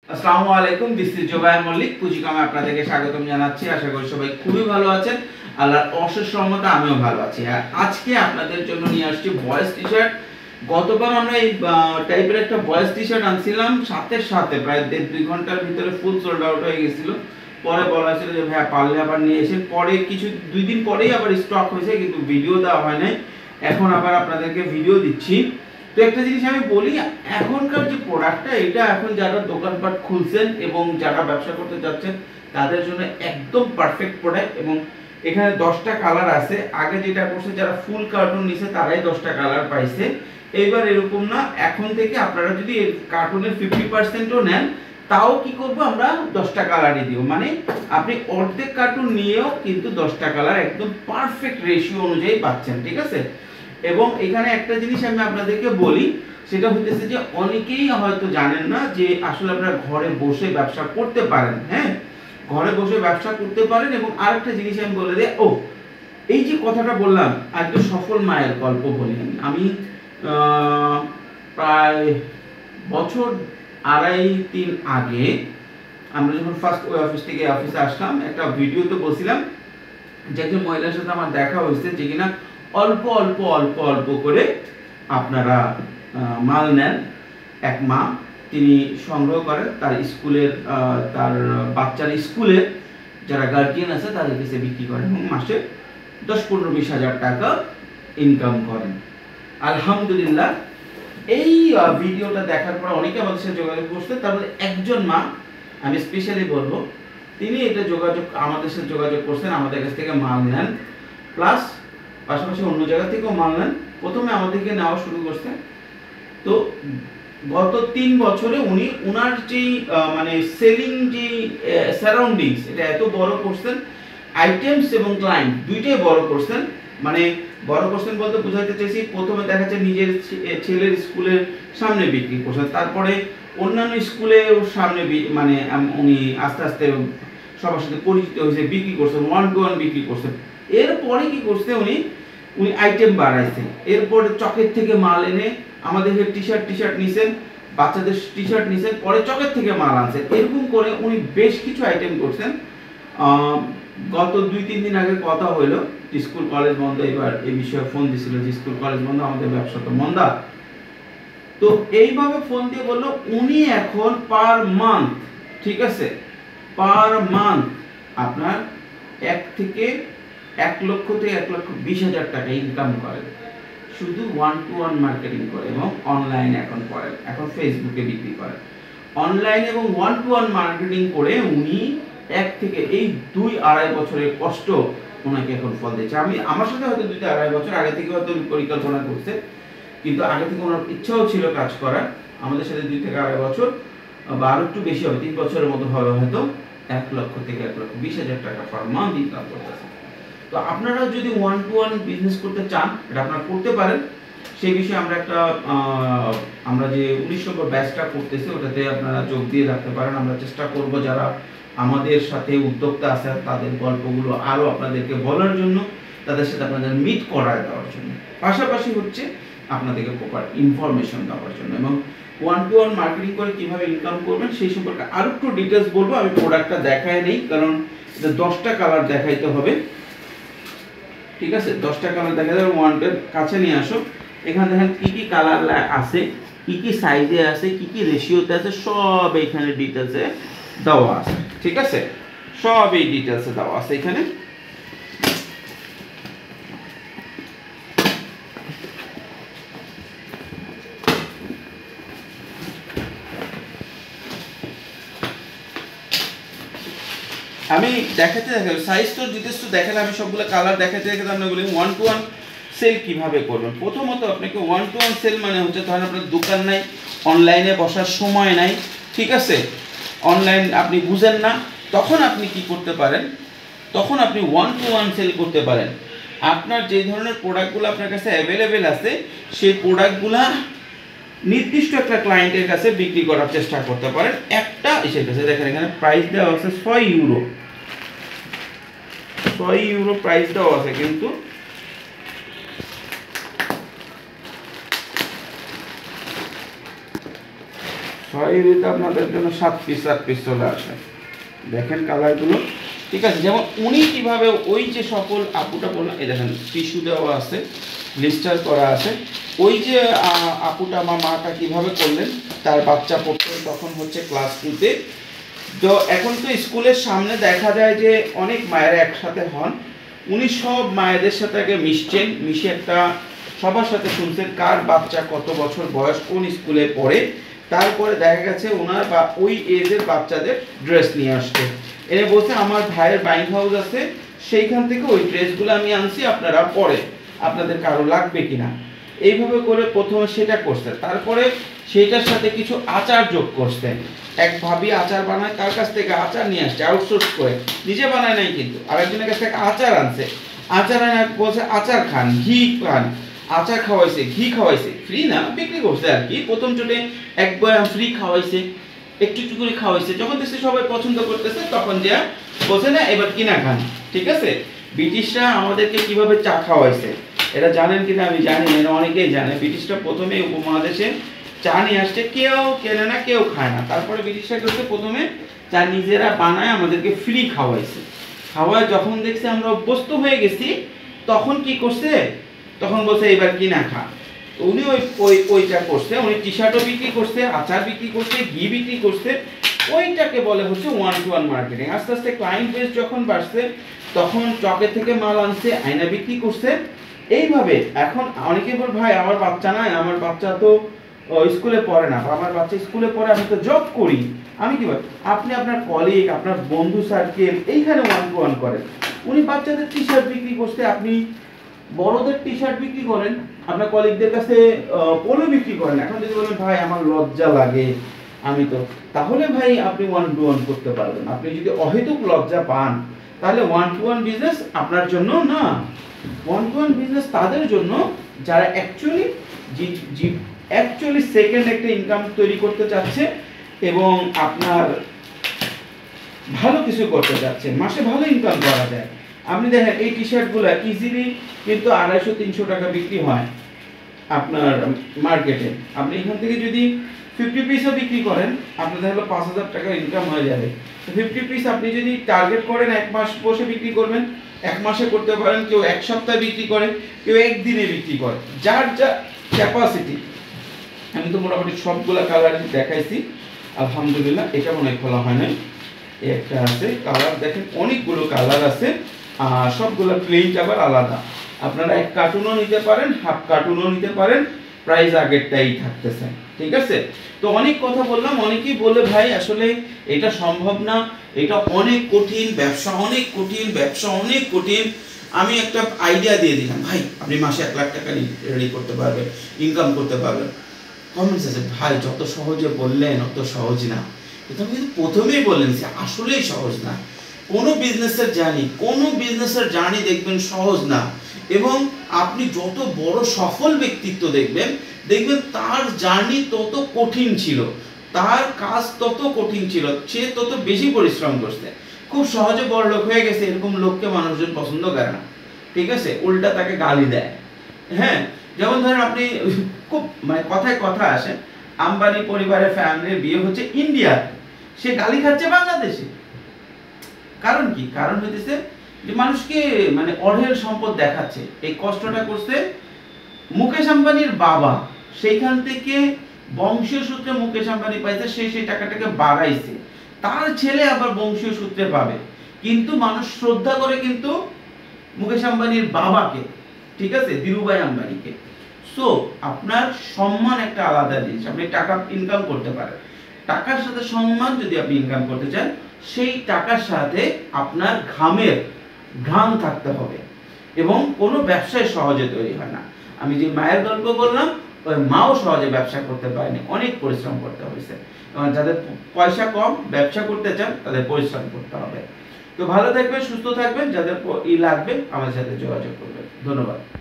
আসসালামু আলাইকুম, this is Zobayer Mallick. পুঁজিকামে আপনাদেরকে স্বাগতম জানাচ্ছি। আশা করি সবাই খুবই ভালো আছেন। আল্লাহর অশেষ রহমতে আমিও ভালো আছি। আর আজকে আপনাদের জন্য নিয়ে আসছি বয়েজ টি শার্ট। গতবার আমরা এই টাইপের একটা বয়েজ টি শার্ট আনছিলাম, সাথে সাথে প্রায় 1.5-2 ঘন্টার ভিতরে ফুল সোল্ড আউট হয়ে গেছিল। পরে বলা ছিল যে ভাইয়া পারলে আবার নিয়ে এসে, পরে কিছু 2 দিন পরেই আবার স্টক হয়েছে, কিন্তু ভিডিও দেওয়া হয় নাই। এখন আবার আপনাদেরকে ভিডিও দিচ্ছি। তো একটা জিনিস আমি বলি, এখনকার যে প্রোডাক্টটা, এটা এখন যারা দোকানপাট খুলছেন এবং যারা ব্যবসা করতে যাচ্ছেন তাদের জন্য একদম পারফেক্ট প্রোডাক্ট। এবং এখানে 10টা কালার আছে। আগে যেটা করছে যারা ফুল কার্টুন নিছে তারাই 10টা কালার পাইছে। এইবার এরকম না, এখন থেকে আপনারা যদি কার্টুনের 50%ও নেন তাও কি করব, আমরা 10টা কালারই দিব। মানে আপনি অর্ধেক কার্টুন নিয়েও কিন্তু 10টা কালার একদম পারফেক্ট রেশিও অনুযায়ী পাচ্ছেন, ঠিক আছে। এবং এখানে একটা জিনিস আমি আপনাদেরকে বলি, সেটা হচ্ছে যে অনেকেই হয়তো জানেন না যে আসলে আপনারা ঘরে বসে ব্যবসা করতে পারেন। হ্যাঁ, ঘরে বসে ব্যবসা করতে পারেন। এবং আরেকটা জিনিস আমি বলে দিই, এই যে কথাটা বললাম, একটা সফল মায়ের গল্প বলি। আমি প্রায় বছর 2.5-3 আগে আমরা যখন ফার্স্ট ওই অফিস থেকে অফিসে আসলাম, একটা ভিডিওতে বলছিলাম যে একজন মহিলার সাথে আমার দেখা হয়েছে যে কিনা অল্প অল্প অল্প অল্প করে আপনারা মাল নেন। এক মা, তিনি সংগ্রহ করেন তার স্কুলের, তার বাচ্চার স্কুলের যারা গার্জিয়ান আছে তাদের কাছে বিক্রি করেন এবং মাসে 10-15-20 হাজার টাকা ইনকাম করেন। আলহামদুলিল্লাহ, এই ভিডিওটা দেখার পর অনেকে আমাদের সাথে যোগাযোগ করছে। তারপরে একজন মা, আমি স্পেশালি বলবো, তিনি এটা আমাদের সাথে যোগাযোগ করছেন, আমাদের কাছ থেকে মাল নেন, প্লাস পাশাপাশি অন্য জায়গা থেকেও মাল নেন। প্রথমে আমাদেরকে নেওয়া শুরু করছে। তো গত 3 বছরে উনি ওনার যেই মানে সেলিং যে সারাউন্ডিংস, এটা এত বড় করছেন, আইটেমস এবং ক্লায়েন্ট দুইটাই বড় করছেন। মানে বড় করছেন বলতে বোঝাতে চাইছি, প্রথমে দেখা যাচ্ছে নিজের ছেলের স্কুলের সামনে বিক্রি করছেন, তারপরে অন্যান্য স্কুলে ওর সামনে মানে উনি আস্তে আস্তে সবার সাথে পরিচিত হয়েছে, বিক্রি করছেন, 1-to-1 বিক্রি করছেন। এরপরে কি করছে, উনি আইটেম বাড়াইছে। এরপর চকের থেকে মাল এনে আমাদের টি শার্ট নিছেন, বাচ্চাদের টি শার্ট নিছেন, পরে চকের থেকে মাল আনছেন। এরকম করে উনি বেশ কিছু আইটেম করছেন। গত 2-3 দিন আগে কথা হলো, স্কুল কলেজ বন্ধ, এবার এই বিষয়ে ফোন দিছিল যে স্কুল কলেজ বন্ধ, আমাদের ব্যবসা তো মন্দা। তো এইভাবে ফোন দিয়ে বললো উনি এখন পার মান্থ, ঠিক আছে, পার মান্থ আপনার 1 লক্ষ থেকে 1,20,000 টাকা ইনকাম করেন, শুধু 1-to-1 মার্কেটিং করে এবং অনলাইনে এখন করেন, এখন ফেসবুকে বিক্রি করেন। অনলাইন এবং 1-to-1 মার্কেটিং করে উনি 1 থেকে এই 2-2.5 বছরের কষ্ট ওনাকে এখন ফল দিচ্ছে। আমার সাথে হয়তো 2-2.5 বছর আগে থেকে হয়তো পরিকল্পনা করছে, কিন্তু আগে থেকে ওনার ইচ্ছাও ছিল কাজ করার। আমাদের সাথে 2 থেকে 2.5 বছর বা আরো একটু বেশি হবে, 3 বছরের মতো হবে হয়তো, 1 লক্ষ থেকে 1,20,000 টাকা পার মান্থ ইনকাম করতেছে। তো আপনারা যদি 1-to-1 বিজনেস করতে চান, এটা আপনারা করতে পারেন। সেই বিষয়ে আমরা যে 19 নম্বর ব্যাচটা করতেছি, ওটাতে আপনারা যোগ দিয়ে রাখতে পারেন। আমরা চেষ্টা করব যারা আমাদের সাথে উদ্যোক্তা আছে তাদের গল্পগুলো আরো আপনাদেরকে বলার জন্য, তাদের সাথে আপনাদের মিট করায় দেওয়ার জন্য, পাশাপাশি হচ্ছে আপনাদেরকে প্রপার ইনফরমেশন দেওয়ার জন্য। এবং 1-to-1 মার্কেটিং করে কিভাবে ইনকাম করবেন সেই সম্পর্কে আরো একটু ডিটেইলস বলবো। আমি প্রোডাক্টটা দেখাই নেই, কারণ এটা 10টা কালার দেখাইতে হবে, ঠিক আছে। 10টা কালার দেখা যাবে। ওয়ানটার কাছে নিয়ে আসো। এখানে দেখেন কি কি কালার আছে, কি কি সাইজে আছে, কি কি রেশিওতে আছে, সব এখানে ডিটেইলসে দেওয়া আছে, ঠিক আছে। সব এই ডিটেইলসে দেওয়া আছে এখানে। আমি দেখাতে সাইজ তো ডিটেইলস তো দেখালে, আমি সবগুলো কালার দেখাতে আমরা বলি 1-to-1 সেল কিভাবে করবেন। প্রথমত আপনাকে 1-to-1 সেল মানে হচ্ছে, ধরেন আপনার দোকান নাই, অনলাইনে বসার সময় নাই, ঠিক আছে, অনলাইন আপনি বুঝেন না, তখন আপনি কি করতে পারেন, তখন আপনি 1-to-1 সেল করতে পারেন। আপনার যে ধরনের প্রোডাক্টগুলো আপনার কাছে অ্যাভেলেবেল আছে, সেই প্রোডাক্টগুলো নির্দিষ্ট একটা ক্লায়েন্টের কাছে বিক্রি করার চেষ্টা করতে পারেন। একটা এসের কাছে দেখেন, এখানে প্রাইস দেওয়া আছে 6 ইউরো, 6 ইউরো প্রাইস দেওয়া আছে, কিন্তু 6 ইউরিতে আপনাদের জন্য 7 পিস 8 পিস চলে আসে। দেখেন কালারগুলো, ঠিক আছে। যেমন উনি কীভাবে ওই যে সকল আপুটা বললাম, এই দেখেন টিস্যু দেওয়া আছে, ব্লিস্টার করা আছে, ওই যে আপুটা বা মাটা কীভাবে করলেন, তার বাচ্চা পড়তো তখন হচ্ছে ক্লাস 2-তে। তো এখন তো স্কুলের সামনে দেখা যায় যে অনেক মায়েরা একসাথে হন, উনি সব মায়েদের সাথে আগে মিশছেন, মিশে একটা সবার সাথে শুনছেন কার বাচ্চা কত বছর বয়স, কোন স্কুলে পড়ে, তারপরে দেখা গেছে ওনার বা ওই এজের বাচ্চাদের ড্রেস নিয়ে আসছে, এনে বলছে আমার ভাইয়ের বাইং হাউস আছে, সেইখান থেকে ওই ড্রেসগুলো আমি আনছি, আপনারা পরে আপনাদের কারো লাগবে কিনা, এইভাবে করে প্রথমে সেটা করছে। তারপরে সেইটার সাথে কিছু আচার যোগ করছে। এক ভাবি আচার বানায়, তার কাছ থেকে আচার নিয়ে আসছে আউটসোর্স করে, নিজে বানায় নাই কিন্তু, আরেকজনের কাছ থেকে আচার আনছে, আচার আনে বলছে আচার খান, ঘি খান, আচার খাওয়াইছে, ঘি খাওয়াইছে, ফ্রি না বিক্রি করছে আর কি। প্রথম চোটে এক বয়াম ফ্রি খাওয়াইছে, একটু একটু করে খাওয়াইছে, যখন দেখছে সবাই পছন্দ করতেছে তখন যা বলছে না এবার কিনা খান, ঠিক আছে। ব্রিটিশরা আমাদেরকে কিভাবে চা খাওয়াইছে এটা জানেন কিনা আমি জানি না, অনেকেই জানে। ব্রিটিশরা প্রথমে উপমহাদেশে চা নিয়ে আসছে, কেউ কেনে না কেউ খায় না, তারপরে ব্রিটিশরা করছে প্রথমে চা নিজেরা বানায় আমাদেরকে ফ্রি খাওয়াইছে। খাওয়ায় যখন দেখছে আমরা অভ্যস্ত হয়ে গেছি, তখন কি করছে, তখন বলছে এবার কিনা খা। উনি ওইটা করছে, উনি টি শার্টও বিক্রি করছে, আচার বিক্রি করছে, ঘি বিক্রি করছে, ওইটাকে বলে হচ্ছে 1-to-1 মার্কেটিং। আস্তে আস্তে ক্লায়েন্ট বেস যখন বাড়ছে, তখন চকের থেকে মাল আনছে, আয়না বিক্রি করছে, এইভাবে। এখন অনেকে বল ভাই আমার বাচ্চা নাই, আমার বাচ্চা তো স্কুলে পড়ে না, আমার বাচ্চা স্কুলে পড়ে, আমি তো জব করি, আমি কি বল, আপনি আপনার কলিগ, আপনার বন্ধু সার্কেল এইখানে 1-to-1 করেন। উনি বাচ্চাদের টি শার্ট বিক্রি করছে, আপনি বড়দের টি শার্ট বিক্রি করেন, আপনার কলিগদের কাছে পোলো বিক্রি করেন। এখন যদি বলেন ভাই আমার লজ্জা লাগে, আমি তো, তাহলে ভাই আপনি 1-to-1 করতে পারবেন। আপনি যদি অহেতুক লজ্জা পান, তাহলে 1-to-1 বিজনেস আপনার জন্য না। 1-to-1 বিজনেস তাদের জন্য যারা অ্যাকচুয়ালি সেকেন্ড একটা ইনকাম তৈরি করতে চাচ্ছে এবং আপনার ভালো কিছু করতে চাচ্ছে, মাসে ভালো ইনকাম করা যায়। আপনি দেখেন এই টি শার্টগুলো ইজিলি কিন্তু 250-300 টাকা বিক্রি হয় আপনার মার্কেটে। আপনি এখান থেকে যদি 50 পিসও বিক্রি করেন, আপনাদের হলো 5000 টাকা ইনকাম হয়ে যাবে। তো 50 পিস আপনি যদি টার্গেট করেন 1 মাস বসে বিক্রি করবেন, 1 মাসে করতে পারেন, কেউ 1 সপ্তাহে বিক্রি করে, কেউ 1 দিনে বিক্রি করে, যার যা ক্যাপাসিটি। আমি তো মোটামুটি সবগুলো কালার দেখাইছি আলহামদুলিল্লাহ। এটা মনে হয় খোলা হয় নাই, একটা আছে কালার, দেখেন অনেকগুলো কালার আছে, আর সবগুলো প্রিন্ট আবার আলাদা। আপনারা 1 কার্টুনও নিতে পারেন, হাফ কার্টুনও নিতে পারেন, প্রাইস আগেরটাই থাকতেছে, ঠিক আছে। তো অনেক কথা বললাম, অনেকেই বলে ভাই আসলে এটা সম্ভব না, এটা অনেক কঠিন, ব্যবসা অনেক কঠিন, ব্যবসা অনেক কঠিন। আমি একটা আইডিয়া দিয়ে দিলাম, ভাই আপনি মাসে 1 লাখ টাকা রেডি করতে পারবেন, ইনকাম করতে পারবেন। কমেন্টস আছে ভাই যত সহজে বললেন অত সহজ না, এটা কিন্তু প্রথমেই বললেন যে আসলেই সহজ না। কোনো বিজনেসের জার্নি দেখবেন সহজ না, এবং আপনি যত বড় সফল ব্যক্তিত্ব দেখবেন তার জার্নি তত কঠিন ছিল, তার কাজ তত কঠিন ছিল, সে তত বেশি পরিশ্রম করছে। খুব সহজে বড় লোক হয়ে গেছে এরকম লোককে মানুষজন পছন্দ করে না, ঠিক আছে, উল্টা তাকে গালি দেয়। হ্যাঁ, যেমন ধরেন আপনি খুব মানে কথায় কথা আসে, আম্বানি পরিবারের ফ্যামিলির বিয়ে হচ্ছে ইন্ডিয়া, সে গালি খাচ্ছে বাংলাদেশে। কারণ কি? কারণ হইতেছে যে মানুষকে মানে অঢেল সম্পদ দেখাচ্ছে, এই কষ্টটা করছে মুকেশ আম্বানির বাবা, সেইখান থেকে বংশীয় সূত্রে মুকেশ আম্বানি পাইছে, সেই টাকাটাকে বাড়াইছে, তার ছেলে আবার বংশীয় সূত্রে পাবে। কিন্তু মানুষ শ্রদ্ধা করে কিন্তু মুকেশ আম্বানির বাবাকে, ঠিক আছে, ধীরুভাই আম্বানিকে। সো আপনার সম্মান একটা আলাদা জিনিস, আপনি টাকা ইনকাম করতে পারেন, টাকার সাথে সম্মান যদি আপনি ইনকাম করতে চান, সেই টাকার সাথে আপনার ঘাম থাকতে হবে। এবং কোনো ব্যবসায় সহজে তৈরি হয় না। আমি যে মায়ের গল্প বললাম, ওই মাও সহজে ব্যবসা করতে পারেনি, অনেক পরিশ্রম করতে হয়েছে। এবং যাদের পয়সা কম ব্যবসা করতে চান তাদের পরিশ্রম করতে হবে। তো ভালো থাকবেন, সুস্থ থাকবেন, যাদের লাগবে আমার সাথে যোগাযোগ করবেন। ধন্যবাদ।